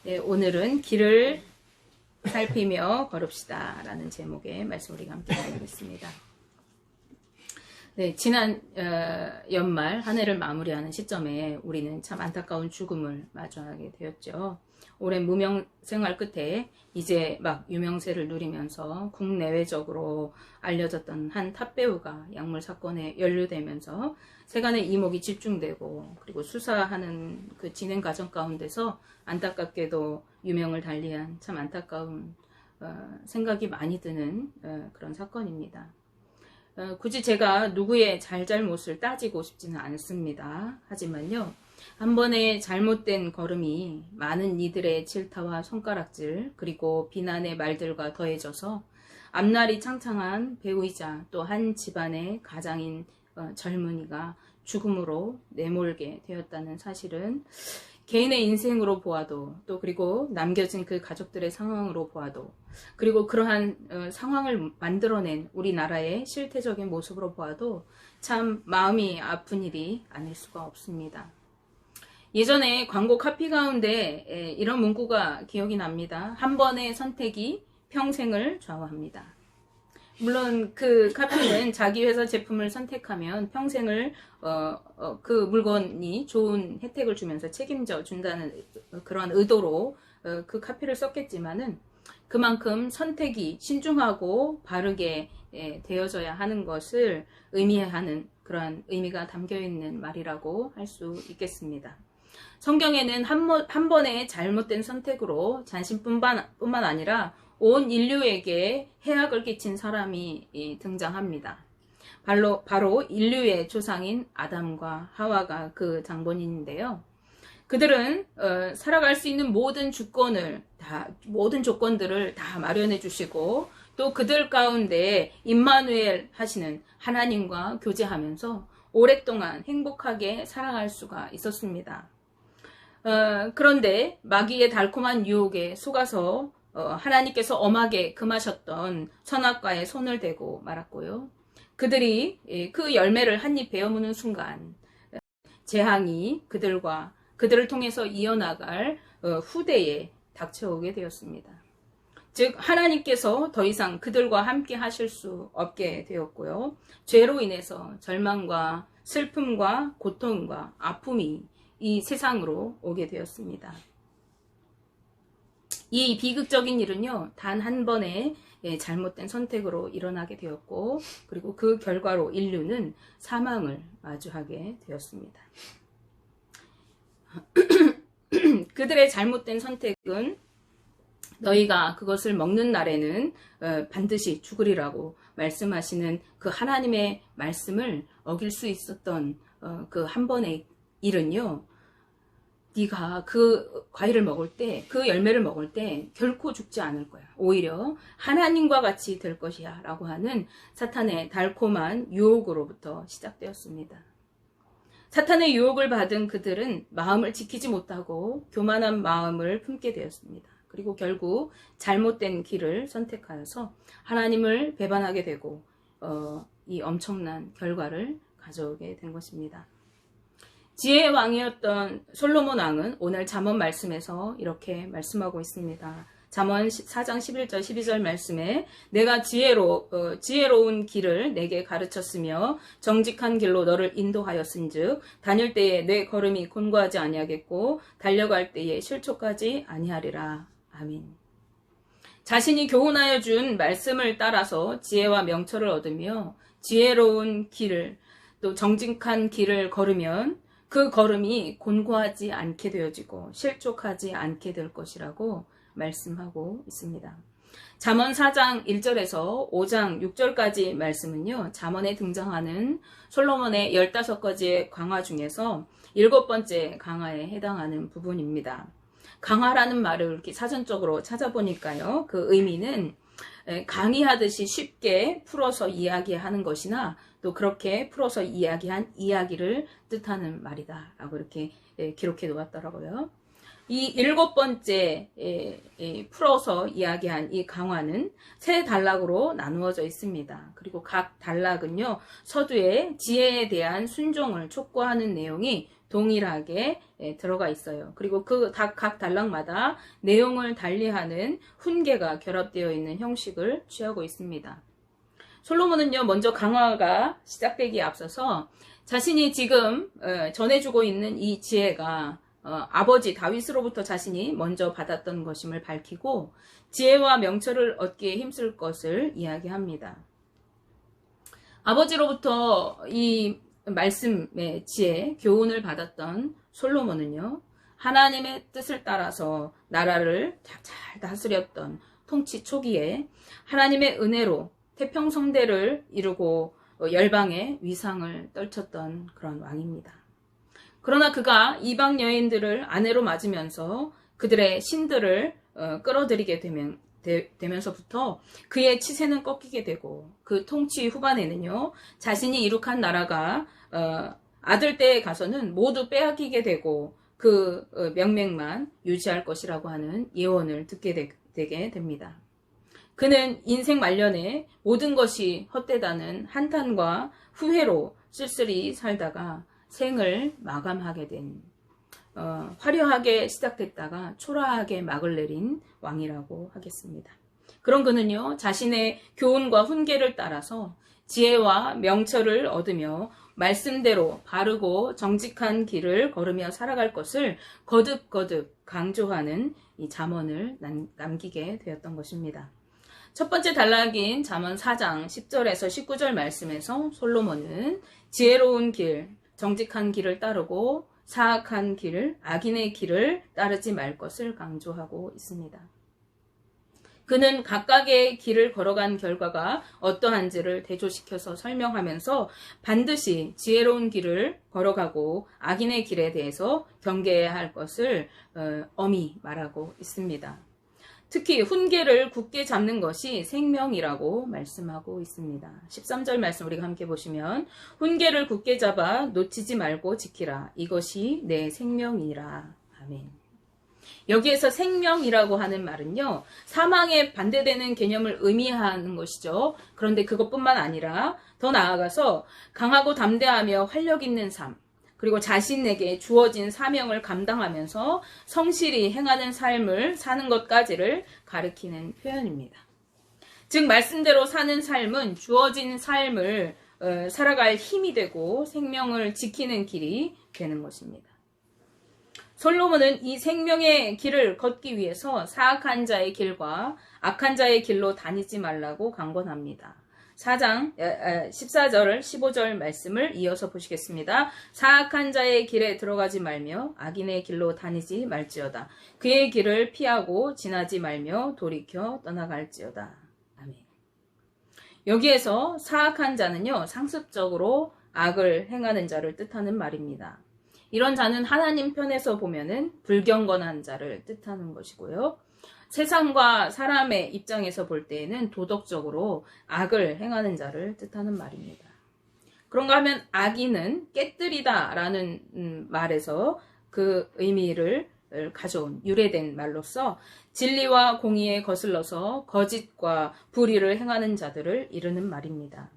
네, 오늘은 길을 살피며 걸읍시다 라는 제목의 말씀 우리가 함께 나누겠습니다. 네, 지난 연말 한 해를 마무리하는 시점에 우리는 참 안타까운 죽음을 마주하게 되었죠. 오랜 무명 생활 끝에 이제 막 유명세를 누리면서 국내외적으로 알려졌던 한 탑배우가 약물 사건에 연루되면서 세간의 이목이 집중되고, 그리고 수사하는 그 진행 과정 가운데서 안타깝게도 유명을 달리한 참 안타까운 생각이 많이 드는 그런 사건입니다. 굳이 제가 누구의 잘잘못을 따지고 싶지는 않습니다. 하지만요, 한 번의 잘못된 걸음이 많은 이들의 질타와 손가락질, 그리고 비난의 말들과 더해져서 앞날이 창창한 배우이자 또 한 집안의 가장인 젊은이가 죽음으로 내몰게 되었다는 사실은 개인의 인생으로 보아도, 또 그리고 남겨진 그 가족들의 상황으로 보아도, 그리고 그러한 상황을 만들어낸 우리나라의 실태적인 모습으로 보아도 참 마음이 아픈 일이 아닐 수가 없습니다. 예전에 광고 카피 가운데 이런 문구가 기억이 납니다. 한 번의 선택이 평생을 좌우합니다. 물론 그 카피는 자기 회사 제품을 선택하면 평생을 그 물건이 좋은 혜택을 주면서 책임져 준다는 그런 의도로 그 카피를 썼겠지만은, 그만큼 선택이 신중하고 바르게 되어져야 하는 것을 의미하는 그런 의미가 담겨 있는 말이라고 할 수 있겠습니다. 성경에는 한 번의 잘못된 선택으로 자신뿐만 아니라 온 인류에게 해악을 끼친 사람이 등장합니다. 바로 인류의 조상인 아담과 하와가 그 장본인인데요. 그들은 살아갈 수 있는 모든 조건들을 다 마련해 주시고, 또 그들 가운데 임마누엘 하시는 하나님과 교제하면서 오랫동안 행복하게 살아갈 수가 있었습니다. 그런데 마귀의 달콤한 유혹에 속아서 하나님께서 엄하게 금하셨던 선악과에 손을 대고 말았고요. 그들이 그 열매를 한 입 베어무는 순간 재앙이 그들을 통해서 이어나갈 후대에 닥쳐오게 되었습니다. 즉, 하나님께서 더 이상 그들과 함께 하실 수 없게 되었고요. 죄로 인해서 절망과 슬픔과 고통과 아픔이 이 세상으로 오게 되었습니다. 이 비극적인 일은요, 단 한 번의 잘못된 선택으로 일어나게 되었고, 그리고 그 결과로 인류는 사망을 마주하게 되었습니다. 그들의 잘못된 선택은 너희가 그것을 먹는 날에는 반드시 죽으리라고 말씀하시는 그 하나님의 말씀을 어길 수 있었던 그 한 번의 일은요, 네가 그 과일을 먹을 때, 그 열매를 먹을 때 결코 죽지 않을 거야. 오히려 하나님과 같이 될 것이야 라고 하는 사탄의 달콤한 유혹으로부터 시작되었습니다. 사탄의 유혹을 받은 그들은 마음을 지키지 못하고 교만한 마음을 품게 되었습니다. 그리고 결국 잘못된 길을 선택하여서 하나님을 배반하게 되고 이 엄청난 결과를 가져오게 된 것입니다. 지혜의 왕이었던 솔로몬 왕은 오늘 잠언 말씀에서 이렇게 말씀하고 있습니다. 잠언 4장 11절 12절 말씀에 내가 지혜로운 길을 내게 가르쳤으며 정직한 길로 너를 인도하였은즉 다닐 때에 내 걸음이 곤고하지 아니하겠고 달려갈 때에 실족하지 아니하리라. 아멘. 자신이 교훈하여 준 말씀을 따라서 지혜와 명철을 얻으며 지혜로운 길을, 또 정직한 길을 걸으면 그 걸음이 곤고하지 않게 되어지고 실족하지 않게 될 것이라고 말씀하고 있습니다. 잠언 4장 1절에서 5장 6절까지 말씀은요, 잠언에 등장하는 솔로몬의 15가지의 강화 중에서 7번째 강화에 해당하는 부분입니다. 강화라는 말을 이렇게 사전적으로 찾아보니까요, 그 의미는 강의하듯이 쉽게 풀어서 이야기하는 것이나 또 그렇게 풀어서 이야기한 이야기를 뜻하는 말이다 라고 이렇게 기록해 놓았더라고요. 이 7번째 풀어서 이야기한 이 강화는 3단락으로 나누어져 있습니다. 그리고 각 단락은요, 서두에 지혜에 대한 순종을 촉구하는 내용이 동일하게 들어가 있어요. 그리고 각 단락마다 내용을 달리하는 훈계가 결합되어 있는 형식을 취하고 있습니다. 솔로몬은요, 먼저 강화가 시작되기에 앞서서 자신이 지금 전해주고 있는 이 지혜가 아버지 다윗으로부터 자신이 먼저 받았던 것임을 밝히고 지혜와 명철을 얻기에 힘쓸 것을 이야기합니다. 아버지로부터 이 말씀의 지혜, 교훈을 받았던 솔로몬은요, 하나님의 뜻을 따라서 나라를 잘 다스렸던 통치 초기에 하나님의 은혜로 태평성대를 이루고 열방의 위상을 떨쳤던 그런 왕입니다. 그러나 그가 이방 여인들을 아내로 맞으면서 그들의 신들을 끌어들이게 되면서부터 그의 치세는 꺾이게 되고 그 통치 후반에는요, 자신이 이룩한 나라가 아들 때에 가서는 모두 빼앗기게 되고 그 명맥만 유지할 것이라고 하는 예언을 듣게 되게 됩니다. 그는 인생 말년에 모든 것이 헛되다는 한탄과 후회로 쓸쓸히 살다가 생을 마감하게 된 화려하게 시작됐다가 초라하게 막을 내린 왕이라고 하겠습니다. 그런 그는요, 자신의 교훈과 훈계를 따라서 지혜와 명철을 얻으며 말씀대로 바르고 정직한 길을 걸으며 살아갈 것을 거듭거듭 강조하는 이 잠언을 남기게 되었던 것입니다. 첫 번째 단락인 잠언 4장 10절에서 19절 말씀에서 솔로몬은 지혜로운 길, 정직한 길을 따르고 사악한 길, 악인의 길을 따르지 말 것을 강조하고 있습니다. 그는 각각의 길을 걸어간 결과가 어떠한지를 대조시켜서 설명하면서 반드시 지혜로운 길을 걸어가고 악인의 길에 대해서 경계해야 할 것을 엄히 말하고 있습니다. 특히 훈계를 굳게 잡는 것이 생명이라고 말씀하고 있습니다. 13절 말씀 우리가 함께 보시면 훈계를 굳게 잡아 놓치지 말고 지키라. 이것이 내 생명이라. 아멘. 여기에서 생명이라고 하는 말은요, 사망에 반대되는 개념을 의미하는 것이죠. 그런데 그것뿐만 아니라 더 나아가서 강하고 담대하며 활력 있는 삶, 그리고 자신에게 주어진 사명을 감당하면서 성실히 행하는 삶을 사는 것까지를 가리키는 표현입니다. 즉 말씀대로 사는 삶은 주어진 삶을 살아갈 힘이 되고 생명을 지키는 길이 되는 것입니다. 솔로몬은 이 생명의 길을 걷기 위해서 사악한 자의 길과 악한 자의 길로 다니지 말라고 강권합니다. 4장 14절 15절 말씀을 이어서 보시겠습니다. 사악한 자의 길에 들어가지 말며 악인의 길로 다니지 말지어다. 그의 길을 피하고 지나지 말며 돌이켜 떠나갈지어다. 아멘. 여기에서 사악한 자는요, 상습적으로 악을 행하는 자를 뜻하는 말입니다. 이런 자는 하나님 편에서 보면은 불경건한 자를 뜻하는 것이고요. 세상과 사람의 입장에서 볼 때에는 도덕적으로 악을 행하는 자를 뜻하는 말입니다. 그런가 하면 악인은 깨뜨리다 라는 말에서 그 의미를 가져온 유래된 말로서 진리와 공의에 거슬러서 거짓과 불의를 행하는 자들을 이르는 말입니다.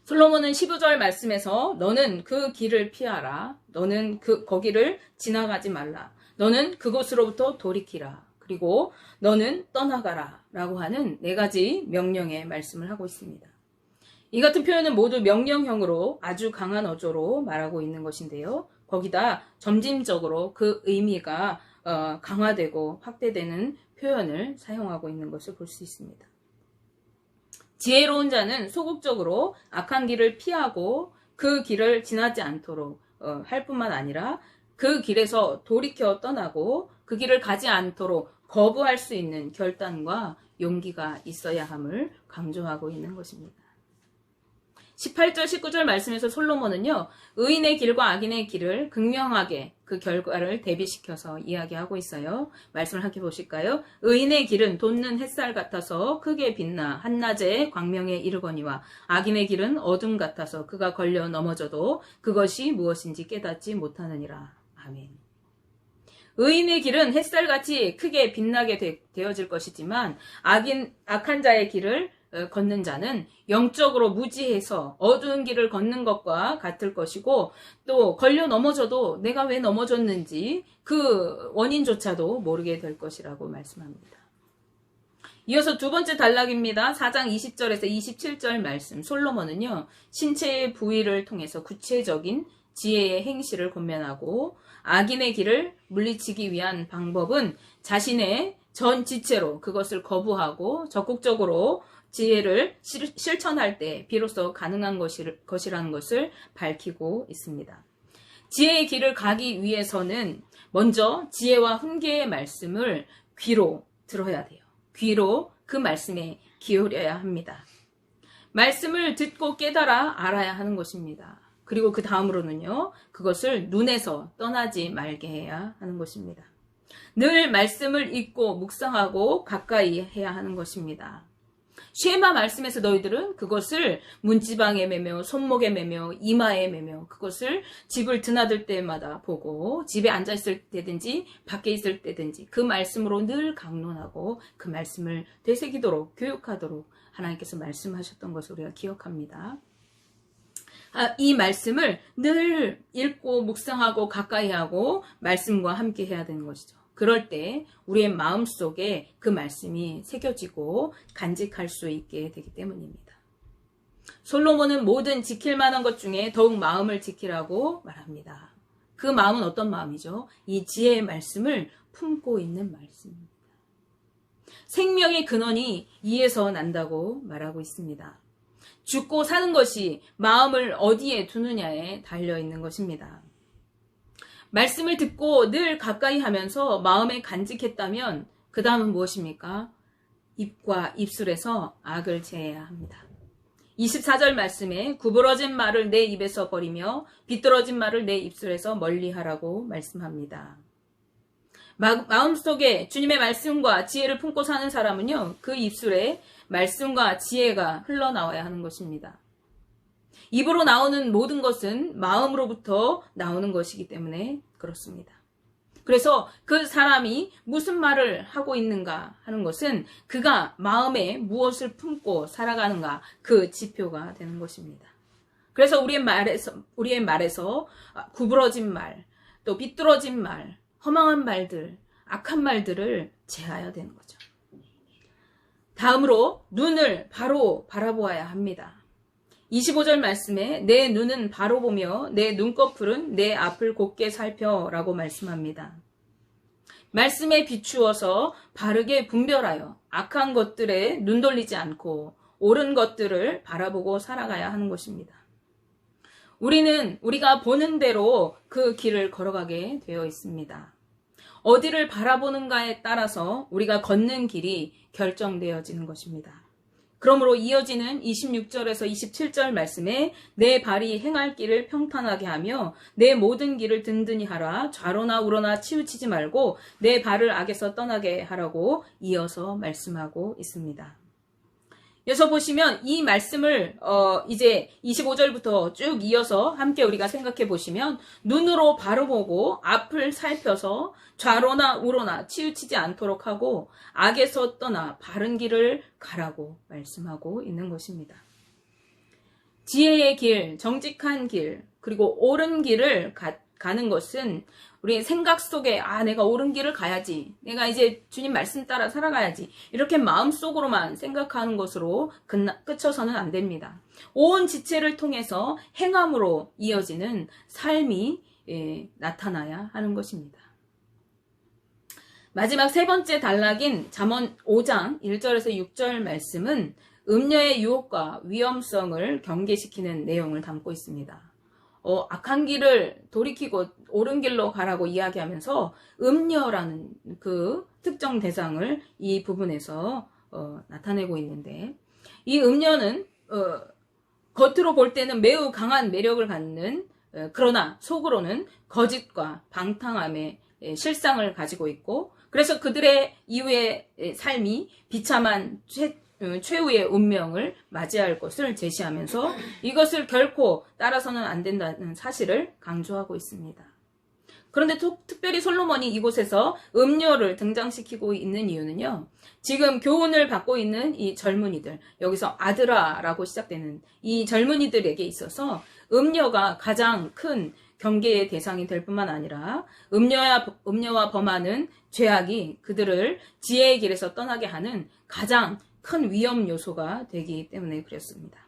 솔로몬은 15절 말씀에서 너는 그 길을 피하라. 너는 거기를 지나가지 말라. 너는 그곳으로부터 돌이키라. 그리고 너는 떠나가라 라고 하는 4가지 명령의 말씀을 하고 있습니다. 이 같은 표현은 모두 명령형으로 아주 강한 어조로 말하고 있는 것인데요. 거기다 점진적으로 그 의미가 강화되고 확대되는 표현을 사용하고 있는 것을 볼 수 있습니다. 지혜로운 자는 소극적으로 악한 길을 피하고 그 길을 지나지 않도록 할 뿐만 아니라 그 길에서 돌이켜 떠나고 그 길을 가지 않도록 거부할 수 있는 결단과 용기가 있어야 함을 강조하고 있는 것입니다. 18절 19절 말씀에서 솔로몬은요, 의인의 길과 악인의 길을 극명하게 그 결과를 대비시켜서 이야기하고 있어요. 말씀을 함께 보실까요? 의인의 길은 돋는 햇살 같아서 크게 빛나 한낮에 광명에 이르거니와 악인의 길은 어둠 같아서 그가 걸려 넘어져도 그것이 무엇인지 깨닫지 못하느니라. 아멘. 의인의 길은 햇살같이 크게 빛나게 되어질 것이지만 악한 자의 길을 걷는 자는 영적으로 무지해서 어두운 길을 걷는 것과 같을 것이고, 또 걸려 넘어져도 내가 왜 넘어졌는지 그 원인조차도 모르게 될 것이라고 말씀합니다. 이어서 두 번째 단락입니다. 4장 20절에서 27절 말씀. 솔로몬은요, 신체의 부위를 통해서 구체적인 지혜의 행실을 권면하고, 악인의 길을 물리치기 위한 방법은 자신의 전 지체로 그것을 거부하고 적극적으로 지혜를 실천할 때 비로소 가능한 것이라는 것을 밝히고 있습니다. 지혜의 길을 가기 위해서는 먼저 지혜와 훈계의 말씀을 귀로 들어야 돼요. 귀로 그 말씀에 기울여야 합니다. 말씀을 듣고 깨달아 알아야 하는 것입니다. 그리고 그 다음으로는요, 그것을 눈에서 떠나지 말게 해야 하는 것입니다. 늘 말씀을 읽고 묵상하고 가까이 해야 하는 것입니다. 쉐마 말씀에서 너희들은 그것을 문지방에 매며 손목에 매며 이마에 매며 그것을 집을 드나들 때마다 보고 집에 앉아 있을 때든지 밖에 있을 때든지 그 말씀으로 늘 강론하고 그 말씀을 되새기도록 교육하도록 하나님께서 말씀하셨던 것을 우리가 기억합니다. 이 말씀을 늘 읽고 묵상하고 가까이 하고 말씀과 함께 해야 되는 것이죠. 그럴 때 우리의 마음속에 그 말씀이 새겨지고 간직할 수 있게 되기 때문입니다. 솔로몬은 모든 지킬 만한 것 중에 더욱 마음을 지키라고 말합니다. 그 마음은 어떤 마음이죠? 이 지혜의 말씀을 품고 있는 말씀입니다. 생명의 근원이 이에서 난다고 말하고 있습니다. 죽고 사는 것이 마음을 어디에 두느냐에 달려있는 것입니다. 말씀을 듣고 늘 가까이 하면서 마음에 간직했다면 그 다음은 무엇입니까? 입과 입술에서 악을 제해야 합니다. 24절 말씀에 구부러진 말을 내 입에서 버리며 비뚤어진 말을 내 입술에서 멀리하라고 말씀합니다. 마음속에 주님의 말씀과 지혜를 품고 사는 사람은요, 그 입술에 말씀과 지혜가 흘러나와야 하는 것입니다. 입으로 나오는 모든 것은 마음으로부터 나오는 것이기 때문에 그렇습니다. 그래서 그 사람이 무슨 말을 하고 있는가 하는 것은 그가 마음에 무엇을 품고 살아가는가 그 지표가 되는 것입니다. 그래서 우리의 말에서 구부러진 말, 또 비뚤어진 말, 허망한 말들, 악한 말들을 제하여야 되는 거죠. 다음으로 눈을 바로 바라보아야 합니다. 25절 말씀에 내 눈은 바로 보며 내 눈꺼풀은 내 앞을 곱게 살펴라고 말씀합니다. 말씀에 비추어서 바르게 분별하여 악한 것들에 눈 돌리지 않고 옳은 것들을 바라보고 살아가야 하는 것입니다. 우리는 우리가 보는 대로 그 길을 걸어가게 되어 있습니다. 어디를 바라보는가에 따라서 우리가 걷는 길이 결정되어지는 것입니다. 그러므로 이어지는 26절에서 27절 말씀에 내 발이 행할 길을 평탄하게 하며 내 모든 길을 든든히 하라. 좌로나 우로나 치우치지 말고 내 발을 악에서 떠나게 하라고 이어서 말씀하고 있습니다. 여기서 보시면 이 말씀을 이제 25절부터 쭉 이어서 함께 우리가 생각해 보시면 눈으로 바로 보고 앞을 살펴서 좌로나 우로나 치우치지 않도록 하고 악에서 떠나 바른 길을 가라고 말씀하고 있는 것입니다. 지혜의 길, 정직한 길, 그리고 옳은 길을 가는 것은 우리의 생각 속에 내가 옳은 길을 가야지, 내가 이제 주님 말씀 따라 살아가야지 이렇게 마음속으로만 생각하는 것으로 그쳐서는 안 됩니다. 온 지체를 통해서 행함으로 이어지는 삶이 나타나야 하는 것입니다. 마지막 세 번째 단락인 잠언 5장 1절에서 6절 말씀은 음녀의 유혹과 위험성을 경계시키는 내용을 담고 있습니다. 악한 길을 돌이키고 옳은 길로 가라고 이야기하면서 음녀라는 그 특정 대상을 이 부분에서 나타내고 있는데, 이 음녀는 겉으로 볼 때는 매우 강한 매력을 갖는, 그러나 속으로는 거짓과 방탕함의 실상을 가지고 있고, 그래서 그들의 이후의 삶이 비참한 최후의 운명을 맞이할 것을 제시하면서 이것을 결코 따라서는 안 된다는 사실을 강조하고 있습니다. 그런데 특별히 솔로몬이 이곳에서 음료를 등장시키고 있는 이유는요. 지금 교훈을 받고 있는 이 젊은이들, 여기서 아드라라고 시작되는 이 젊은이들에게 있어서 음료가 가장 큰 경계의 대상이 될 뿐만 아니라 음료와 범하는 죄악이 그들을 지혜의 길에서 떠나게 하는 가장 큰 위험 요소가 되기 때문에 그랬습니다.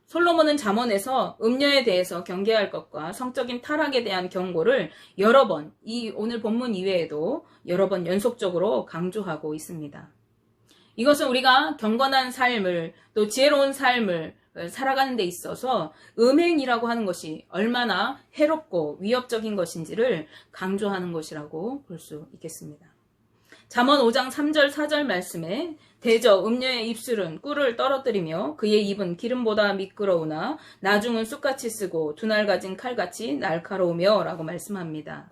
솔로몬은 잠언에서 음료에 대해서 경계할 것과 성적인 타락에 대한 경고를 여러 번, 이 오늘 본문 이외에도 여러 번 연속적으로 강조하고 있습니다. 이것은 우리가 경건한 삶을, 또 지혜로운 삶을 살아가는 데 있어서 음행이라고 하는 것이 얼마나 해롭고 위협적인 것인지를 강조하는 것이라고 볼 수 있겠습니다. 잠언 5장 3절 4절 말씀에 대저 음녀의 입술은 꿀을 떨어뜨리며 그의 입은 기름보다 미끄러우나 나중은 쑥같이 쓰고 두 날 가진 칼같이 날카로우며 라고 말씀합니다.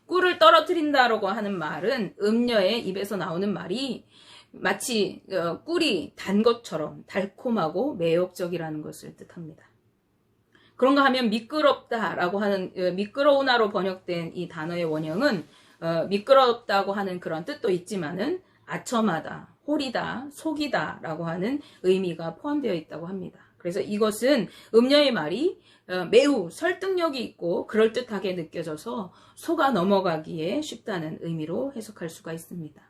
꿀을 떨어뜨린다라고 하는 말은 음녀의 입에서 나오는 말이 마치 꿀이 단 것처럼 달콤하고 매혹적이라는 것을 뜻합니다. 그런가 하면 미끄럽다라고 하는 미끄러우나로 번역된 이 단어의 원형은 미끄럽다고 하는 그런 뜻도 있지만은 아첨하다, 홀이다, 속이다 라고 하는 의미가 포함되어 있다고 합니다. 그래서 이것은 음녀의 말이 매우 설득력이 있고 그럴듯하게 느껴져서 속아 넘어가기에 쉽다는 의미로 해석할 수가 있습니다.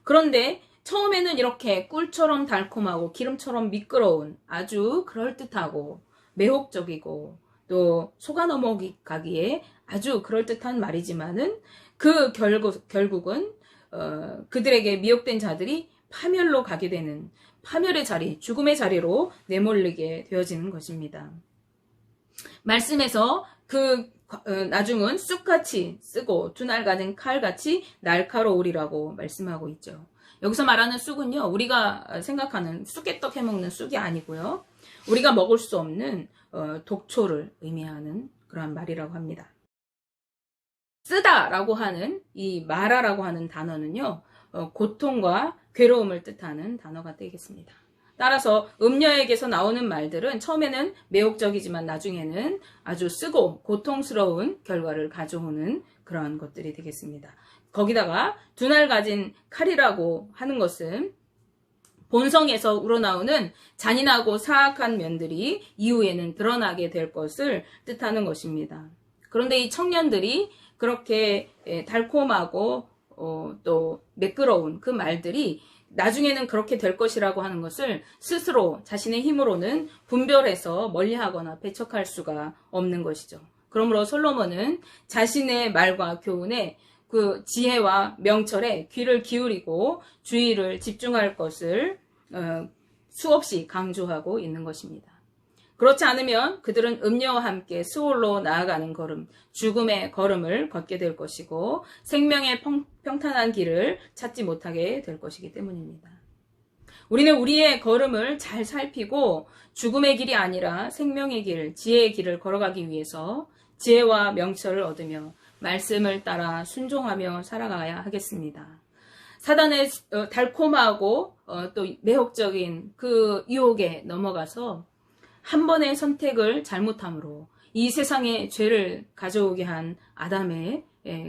그런데 처음에는 이렇게 꿀처럼 달콤하고 기름처럼 미끄러운 아주 그럴듯하고 매혹적이고 또 속아 넘어가기에 아주 그럴듯한 말이지만은 그 결국은 그들에게 미혹된 자들이 파멸로 가게 되는 파멸의 자리, 죽음의 자리로 내몰리게 되어지는 것입니다. 말씀에서 나중은 쑥같이 쓰고 두 날 가진 칼같이 날카로우리라고 말씀하고 있죠. 여기서 말하는 쑥은요, 우리가 생각하는 쑥개떡 해먹는 쑥이 아니고요. 우리가 먹을 수 없는 독초를 의미하는 그러한 말이라고 합니다. 쓰다라고 하는 이 마라라고 하는 단어는요, 고통과 괴로움을 뜻하는 단어가 되겠습니다. 따라서 음녀에게서 나오는 말들은 처음에는 매혹적이지만 나중에는 아주 쓰고 고통스러운 결과를 가져오는 그러한 것들이 되겠습니다. 거기다가 두 날 가진 칼이라고 하는 것은 본성에서 우러나오는 잔인하고 사악한 면들이 이후에는 드러나게 될 것을 뜻하는 것입니다. 그런데 이 청년들이 그렇게 달콤하고 또 매끄러운 그 말들이 나중에는 그렇게 될 것이라고 하는 것을 스스로 자신의 힘으로는 분별해서 멀리하거나 배척할 수가 없는 것이죠. 그러므로 솔로몬은 자신의 말과 교훈에 그 지혜와 명철에 귀를 기울이고 주의를 집중할 것을 수없이 강조하고 있는 것입니다. 그렇지 않으면 그들은 음녀와 함께 스올로 나아가는 걸음, 죽음의 걸음을 걷게 될 것이고 생명의 평탄한 길을 찾지 못하게 될 것이기 때문입니다. 우리는 우리의 걸음을 잘 살피고 죽음의 길이 아니라 생명의 길, 지혜의 길을 걸어가기 위해서 지혜와 명철을 얻으며 말씀을 따라 순종하며 살아가야 하겠습니다. 사단의 달콤하고 또 매혹적인 그 유혹에 넘어가서 한 번의 선택을 잘못함으로 이 세상에 죄를 가져오게 한 아담의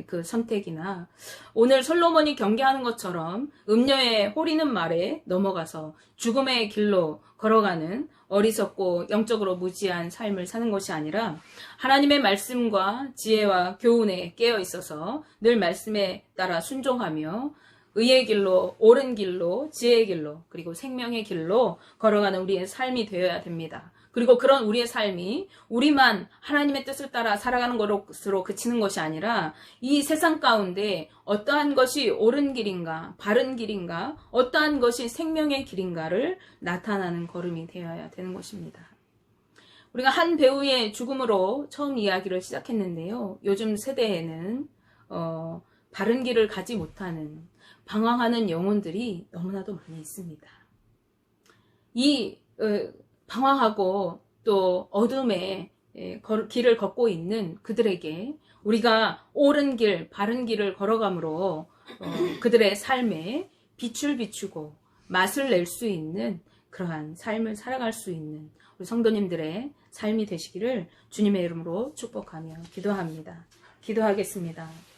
그 선택이나 오늘 솔로몬이 경계하는 것처럼 음녀의 호리는 말에 넘어가서 죽음의 길로 걸어가는 어리석고 영적으로 무지한 삶을 사는 것이 아니라 하나님의 말씀과 지혜와 교훈에 깨어 있어서 늘 말씀에 따라 순종하며 의의 길로, 옳은 길로, 지혜의 길로, 그리고 생명의 길로 걸어가는 우리의 삶이 되어야 됩니다. 그리고 그런 우리의 삶이 우리만 하나님의 뜻을 따라 살아가는 것으로 그치는 것이 아니라 이 세상 가운데 어떠한 것이 옳은 길인가, 바른 길인가, 어떠한 것이 생명의 길인가를 나타나는 걸음이 되어야 되는 것입니다. 우리가 한 배우의 죽음으로 처음 이야기를 시작했는데요. 요즘 세대에는 바른 길을 가지 못하는 방황하는 영혼들이 너무나도 많이 있습니다. 이 방황하고 또 어둠의 길을 걷고 있는 그들에게 우리가 옳은 길, 바른 길을 걸어감으로 그들의 삶에 빛을 비추고 맛을 낼 수 있는 그러한 삶을 살아갈 수 있는 우리 성도님들의 삶이 되시기를 주님의 이름으로 축복하며 기도합니다. 기도하겠습니다.